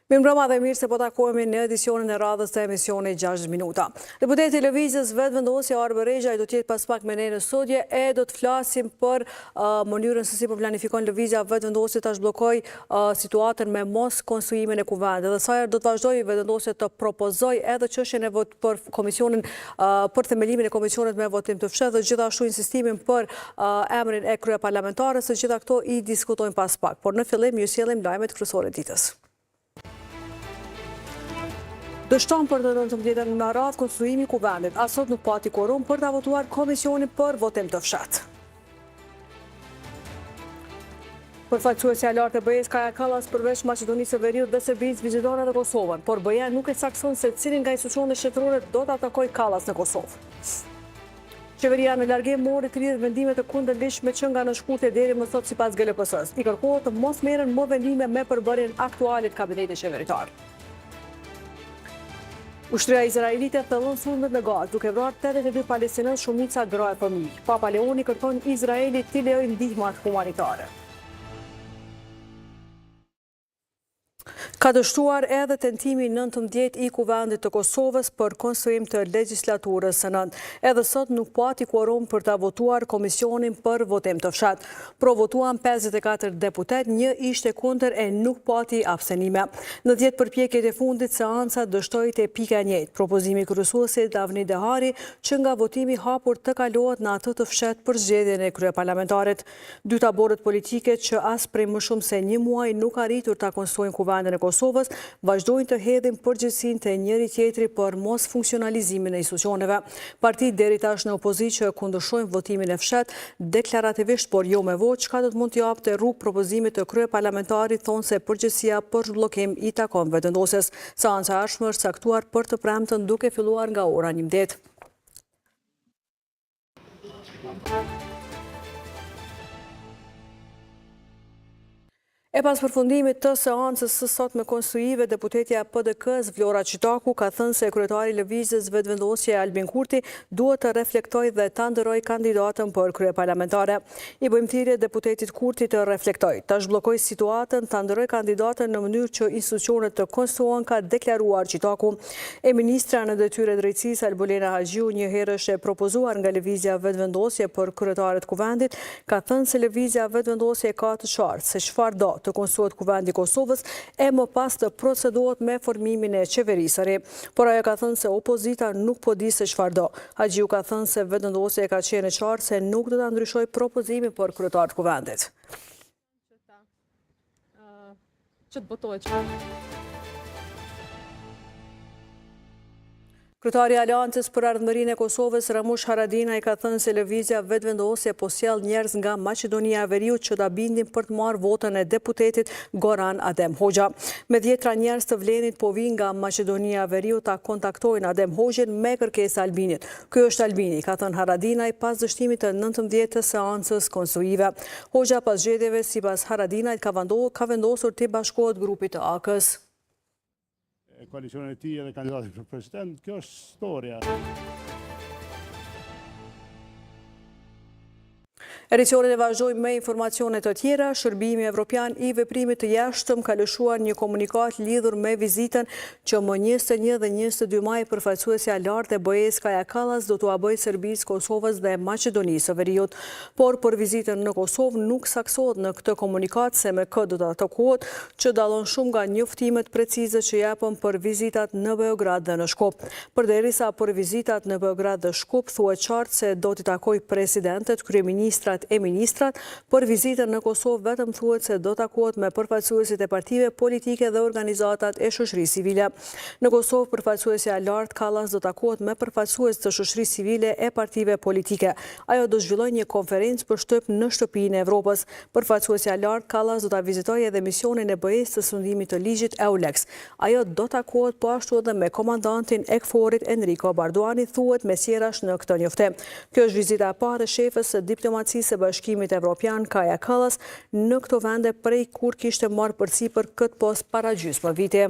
Mirëmbrëma dhe mirë se po takohemi në edicionin e radhës të emisionit 6 minuta. Deputeti i Lëvizjes Vetëvendosja Arber Rexha do të jetë pas pak me ne në studio e do të flasim për mënyrën se si po planifikon Lëvizja Vetëvendosje ta zhbllokoj situatën me mos konstruimin e kuvendit. Dhe sa herë do të vazhdojë Vetëvendosja të propozoj edhe çështjen e vot për komisionin për themelimin e komisionit me votim të fshehtë dhe gjithashtu insistimin për emrin e kryeparlamentarës, të gjitha këto i diskutojmë pas pak. Por në fillim ju sjellim lajmet kryesore të ditës. Dështon për të 19-ën në radhë konstruimi i kuvendit. Asot nuk pati quorum për ta votuar komisionin për votim të fshehtë. Përfaqësuesja e lartë e BE-s Kaja Kallas përveç Maqedonisë së Veriut dhe Serbisë viziton edhe Kosovën, por BE nuk e sakson se cilin nga institucionet shtetërore do të atakojë Kallas në Kosovë. Qeveria në largim mori 30 vendime të kundërligjshme që nga nënshkruajtja deri më sot sipas GLPS-s. I kërkohet të mos merren më vendime me përbërjen aktualit kabinetit qeveritar. Ushtria izraelite thellon sulmet në Gazë, duke vrarë 82 palestinësh, shumica gra e fëmijë. Papa Leoni kërkon Izraelit t'i lejojë ndihmat humanitare. Ka dështuar edhe tentimi 19 i kuvendit të Kosovës për konstruim të legjislaturës së nëntë. Edhe sot nuk pati quorum për ta votuar komisionin për votim të fshehtë. Pro votuan 54 deputet, një ishte kundër e nuk pati abstenime. Në 10 përpjekjet e fundit seanca dështoi te pika e njëjtë, propozimi i kryesuesit Avni Dehari që nga votimi hapur të kalohet në atë të fshehtë për zgjedhjen e kryeparlamentarit. Dy taborët politike që as prej më shumë se një muaj nuk arritur ta konstruojnë kuvendin e Kosovës vazhdojnë të hedhin përgjegjësinë te njëri tjetri për mos funksionalizimin e institucioneve. Partitë deri tash në opozicië që kundërshtojnë votimin e fshehtë deklarativisht, por jo me votë, çka do të mund të japte rrugë propozimit të kryeparlamentarit, thonë se përgjegjësia për zhbllokim i takon vetëvendosjes. Seanca e ardhshme është caktuar për të premten duke filluar nga ora 11. E pas përfundimit të seancës së sot me konstruive, deputetja PDK-s Vlora Qitaku ka thënë se kryetari i Lëvizjes Vetëvendosje Albin Kurti duhet të reflektojë dhe ta ndërrojë kandidatën për kryeparlamentare. I bëjmë thirrje deputetit Kurti të reflektojë, ta zhbllokojë situatën, ta ndërrojë kandidatën në mënyrë që institucionet të konstruohen, ka deklaruar Qitaku. E ministra në detyrë drejtësisë Albolena Haxhiu një herë është propozuar nga Lëvizja Vetëvendosje për kryetaret kuvendit, ka thënë se Lëvizja Vetëvendosje ka të qartë se çfarë do të konstruohet kuvendi i Kosovës e më pas të procedohet me formimin e qeverisë së re. Por ajo ka thënë se opozita nuk po di se çfarë do. Haxhiu ka thënë se Vetëvendosja ka qenë e qartë se nuk do ta ndryshojë propozimin për kryetar të kuvendit. Që të botohet. Kryetari i Aleancës për Ardhmërinë e Kosovës Ramush Haradinaj ka thënë se Lëvizja Vetëvendosje po sjell njerëz nga Maqedonia e Veriut që ta bindin për të marrë votën e deputetit Goran Adem Hoxha. Me 10 njerëz të vlenit po vinë nga Maqedonia e Veriut ta kontaktojnë Adem Hoxhin me kërkesë Albinit. Ky është Albini, ka thënë Haradinaj pas dështimit të 19 të seancës konstruive. Hoxha pas zgjedhjeve sipas Haradinajt ka vendosur të bashkohet grupit të AK-s. Koalicionin e tij edhe kandidatin për president, kjo është storia. Edicionin e vazhdojmë me informacione të tjera. Shërbimi Evropian i Veprimit të Jashtëm ka lëshuar një komunikat lidhur me vizitën që më 21 dhe 22 maj përfaqësuesja e lartë e BE-s Kaja Kallas do t'ua bëjë Serbisë, Kosovës dhe Maqedonisë së Veriut. Por për vizitën në Kosovë nuk saksohet në këtë komunikat se me kë do të takohet, që dallon shumë nga njoftimet precize që japen për vizitat në Beograd dhe në Shkup. Përderisa për vizitat në Beograd dhe Shkup thuhet qartë se do t'i takojë presidentët, kryeministrat e ministrat, për vizitën në Kosovë vetëm thuhet se do takohet me përfaqësuesit e partive politike dhe organizatat e shoqërisë civile. Në Kosovë, përfaqësuesja e lartë Kallas do takohet me përfaqësues të shoqërisë civile e partive politike. Ajo do zhvillojë një konferencë për shtyp në Shtëpinë e Evropës. Përfaqësuesja e lartë Kallas do ta vizitojë edhe misionin e BE-s të sundimit të ligjit EULEX. Ajo do takohet po ashtu edhe me komandantin e KFOR-it Enrico Barduani, thuhet mesjerash në këtë njoftim. Kjo është vizita e parë e shefës së diplomacisë së Bashkimit Evropian Kaja Kallas në këto vende prej kur kishte marrë përsipër këtë post para gjysmë viti.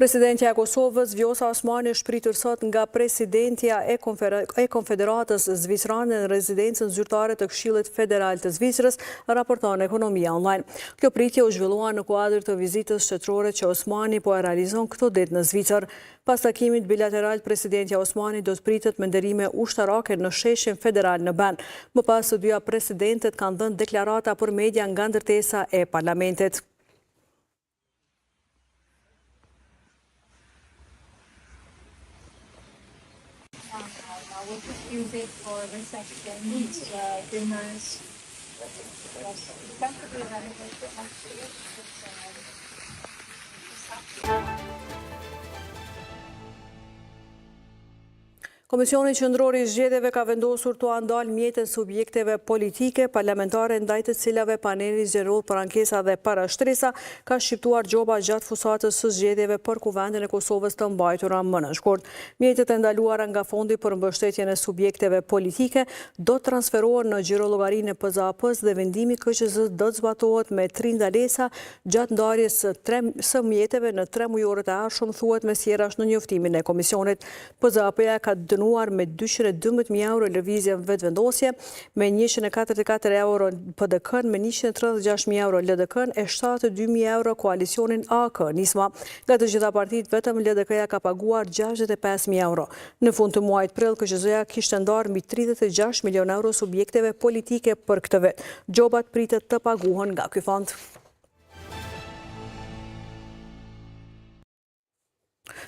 Presidentja e Kosovës, Vjosa Osmani, shpritur sot nga presidentja e Konfederatës Zvicrane në rezidencën zyrtare të Këshillit Federal të Zvicrës, raporton Ekonomia Online. Kjo pritje u zhvillua në kuadër të vizitës shtetërore që Osmani po e realizon këto ditë në Zvicër. Pas takimit bilateral, presidentja Osmani do të pritet me nderime ushtarake në sheshin federal në Ben. Më pas të dyja presidentet kanë dhënë deklarata për media nga ndërtesa e parlamentit. I will just use it for reception, dinners. Komisioni Qendror i Zgjedhjeve ka vendosur të andal mjetën subjekteve politike, parlamentare ndaj të cilave paneli zgjedhor për ankesa dhe parashtresa ka shqiptuar gjoba gjatë fusatës së zgjedhjeve për Kuvendin e Kosovës të mbajtura më në shkurt. Mjetët e ndaluara nga Fondi për mbështetjen e subjekteve politike do të transferohen në xhirollogharinë e PZAP-s dhe vendimi KQZ do të zbatohet me 3 ndalesa gjatë ndarjes së mjeteve në 3 mujorët e ardhshëm, thuhet me sjerash në njoftimin e komisionit. PZAP-ja ka me 212.000 euro lëvizjen vetëvendosje, me 144 euro PDK-n, me 136.000 euro LDK-n e 72.000 euro koalicionin AK Nisma. Nga të gjitha partitë, vetëm LDK-ja ka paguar 65.000 euro. Në fund të muajit prill, KQZ-ja kishte ndarë mbi 36 milion euro subjekteve politike për këtë vit. Gjobat pritet të paguhen nga ky fond.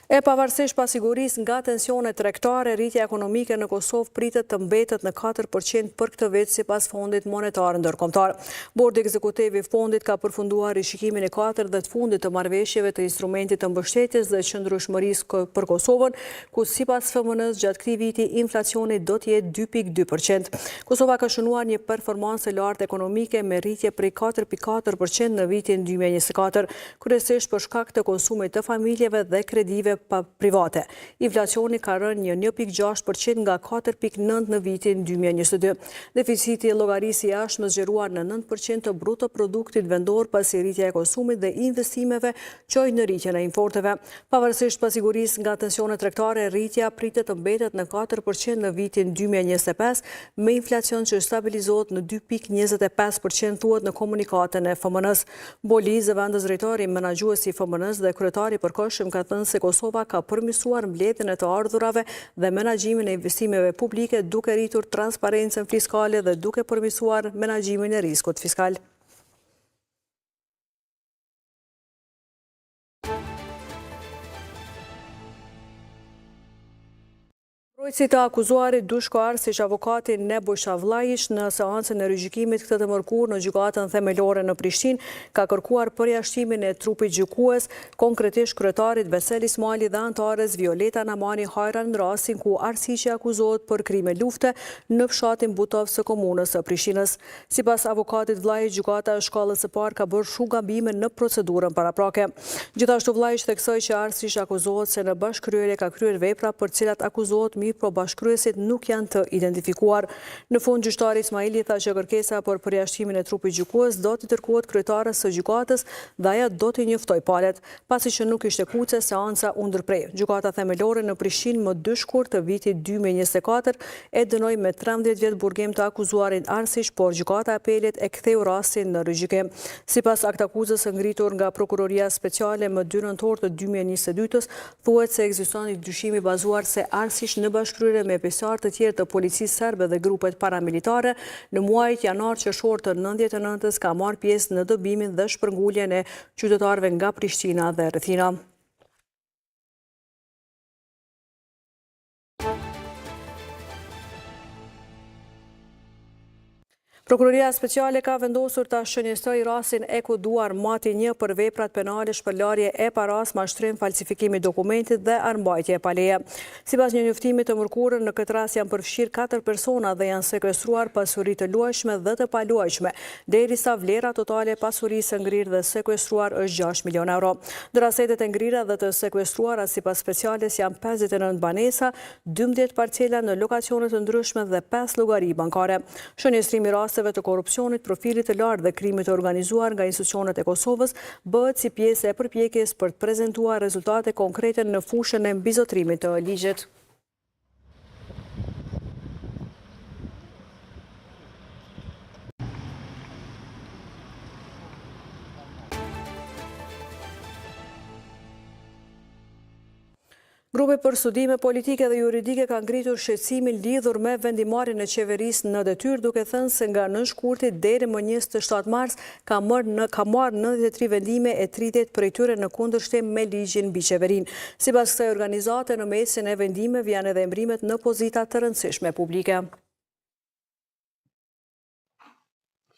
E pavarësisht pasigurisë nga tensionet tregtare, rritja ekonomike në Kosovë pritet të mbetet në 4% për këtë vit sipas Fondit Monetar Ndërkombëtar. Bordi Ekzekutiv i fondit ka përfunduar rishikimin e 4 dhe të fundit të marrëveshjeve të instrumentit të mbështetjes dhe qëndrueshmërisë për Kosovën, ku sipas FMN-s gjatë këtij viti inflacioni do të jetë 2.2%. Kosova ka shënuar një performancë lartë ekonomike me rritje prej 4.4% në vitin 2024, kryesisht për shkak të konsumit të familjeve dhe kredive private. Inflacioni ka rënë një 1.6% nga 4.9% në vitin 2022. Deficiti llogarisë jashtme zgjeruar në 9% të bruto produktit vendor pasi rritja e konsumit dhe investimeve çoi në rritjen e importeve. Pavarësisht pasigurisë nga tensionet tregtare, rritja pritet të mbetet në 4% në vitin 2025 me inflacion që stabilizohet në 2.25%, thuhet në komunikatën e FMN-s. Boli, zëvendës drejtori menaxhuesi i FMN-s dhe kryetari i përkohshëm ka thënë se Kosova ka përmirësuar mbledhjen e të ardhurave dhe menaxhimin e investimeve publike duke rritur transparencën fiskale dhe duke përmirësuar menaxhimin e riskut fiskal. Mbrojtësi të akuzuarit Dushko Arsiç, avokati Nebojsh Avllajić, në seancën e rigjykimit këtë të mërkurë në gjykatën themelore në Prishtinë, ka kërkuar përjashtimin e trupit gjykues, konkretisht kryetarit Vesel Ismaili dhe anëtares Violeta Namani Hajran në rastin ku Arsiçi akuzohet për krime lufte në fshatin Butov së komunës së Prishtinës. Sipas avokatit Vllajić, gjykata e shkallës së parë ka bërë shumë gabime në procedurën paraprake. Gjithashtu Vllajić theksoi që Arsiç akuzohet se në bashkëkryerje ka kryer vepra për cilat akuzohet po bashkëkryesit nuk janë të identifikuar. Në fund, gjyqtari Ismaili tha që kërkesa për përjashtimin e trupit gjykues do të dërgohet kryetares së gjykatës dhe ajo do t'i njoftoj palët, pasi që nuk ishte kuce, seanca u ndërprej. Gjykata themelore në Prishtinë më 2 shkurt të vitit 2024 e dënoi me 13 vjet burgim të akuzuarin Arsiç, por gjykata e apelit e ktheu rastin në rigjykim. Sipas aktakuzës së ngritur nga Prokuroria Speciale më 2 nëntor të 2022-s, thuhet se ekziston një dyshim i bazuar se Arsiç në bashkëkryer me pjesëtar të tjerë të policisë serbe dhe grupet paramilitare në muajt janar qershor të 99-s ka marrë pjesë në dëbimin dhe shpërnguljen e qytetarëve nga Prishtina dhe rrethina. Prokuroria Speciale ka vendosur ta shënjestoj rastin Eko Duar Mati 1 për veprat penale shpërlarje e paras, mashtrim, falsifikimi dokumentit dhe armbajtje e pa leje. Sipas një njoftimi të mërkurën, në këtë rast janë përfshirë 4 persona dhe janë sekuestruar pasuri të luajshme dhe të paluajshme, derisa vlera totale e pasurisë së ngrirë dhe sekuestruar është 6 milion euro. Ndër asetet e ngrira dhe të sekuestruara sipas Speciales janë 59 banesa, 12 parcela në lokacione të ndryshme dhe 5 llogari bankare. Shënjestrimi i rasteve të korrupsionit, profilit të lartë dhe krimit të organizuar nga institucionet e Kosovës bëhet si pjesë e përpjekjes për të prezantuar rezultate konkrete në fushën e mbizotrimit të ligjit. Grupi për studime politike dhe juridike ka ngritur shqetësimin lidhur me vendimarrjen e qeverisë në detyrë, duke thënë se nga nënshkurti deri më 27 mars ka marrë 93 vendime e 30 prej tyre në kundërshtim me ligjin mbi qeverinë. Sipas kësaj organizate, në mesin e vendimeve janë edhe emrimet në pozita të rëndësishme publike.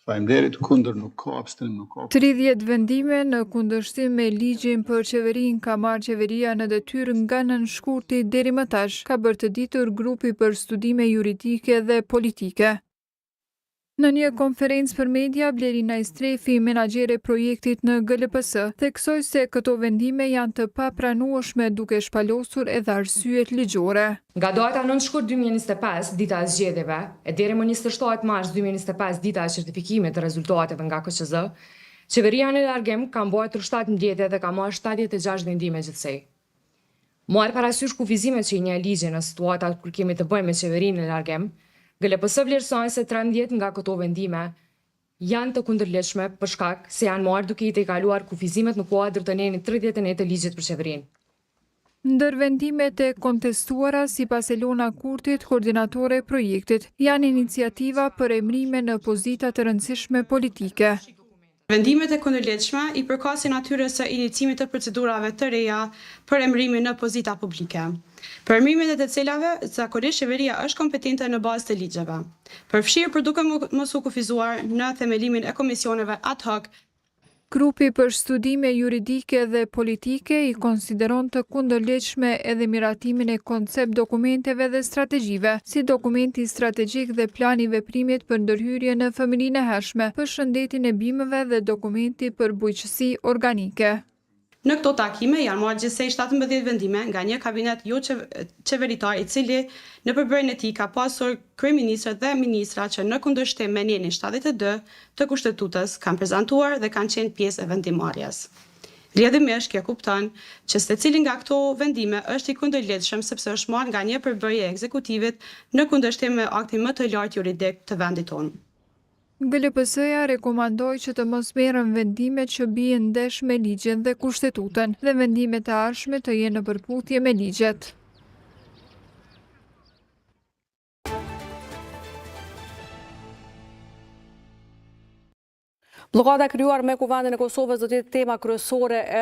Faleminderit, kundër nuk ka, abstenim nuk ka. 30 vendime në kundërshtim me ligjin për qeverinë ka marrë qeveria në detyrë nga nënshkurti deri më tash, ka bërë të ditur grupi për studime juridike dhe politike. Në një konferencë për media, Blerina Istrefi, menaxhere e projektit në GLPS, theksoi se këto vendime janë të papranueshme duke shpalosur edhe arsyet ligjore. Nga data 9 shkurt 2025, dita e zgjedhjeve, e deri më 27 mars 2025, dita e certifikimit të rezultateve nga KQZ, qeveria në largim ka mbajtur 7 mbledhje dhe ka marrë 76 vendime gjithsej. Marrë parasysh kufizimet që i njeh ligji në situatat kur kemi të bëjmë me qeverinë në largim, GLPS vlerëson se 13 nga këto vendime janë të kundërligjshme për shkak se janë marrë duke i tejkaluar kufizimet në kuadër të nenit 39 të ligjit për qeverinë. Ndër vendimet e kontestuara sipas Elona Kurtit, koordinatore e projektit, janë iniciativa për emrime në pozita të rëndësishme politike. Vendimet e kundërligjshme i përkasin natyrës së iniciimit të procedurave të reja për emrimin në pozita publike. Për emrimet e të cilave zakonisht qeveria është kompetente në bazë të ligjeve. Përfshirë për duke mos u kufizuar në themelimin e komisioneve ad hoc. Grupi për studime juridike dhe politike i konsideron të kundërligjshme edhe miratimin e koncept dokumenteve dhe strategjive, si dokumenti strategjik dhe plani veprimit për ndërhyrje në familjinë e hershme, për shëndetin e bimëve dhe dokumenti për bujqësi organike. Në këto takime janë marrë gjithsej 17 vendime nga një kabinet jo qeveritar i cili në përbërjen e tij ka pasur kryeministra dhe ministra që në kundërshtim me nenin 72 të kushtetutës kanë prezantuar dhe kanë qenë pjesë e vendimarrjes. Rrjedhimisht kjo kupton që secili nga këto vendime është i kundërligjshëm sepse është marrë nga një përbërje e ekzekutivit në kundërshtim me aktin më të lartë juridik të vendit tonë. GLPS-ja rekomandoi që të mos merren vendimet që bien ndesh me ligjen dhe kushtetutën dhe vendimet e ardhshme të jenë në përputhje me ligjet. Bllokada e krijuar me Kuvendin e Kosovës do të jetë tema kryesore e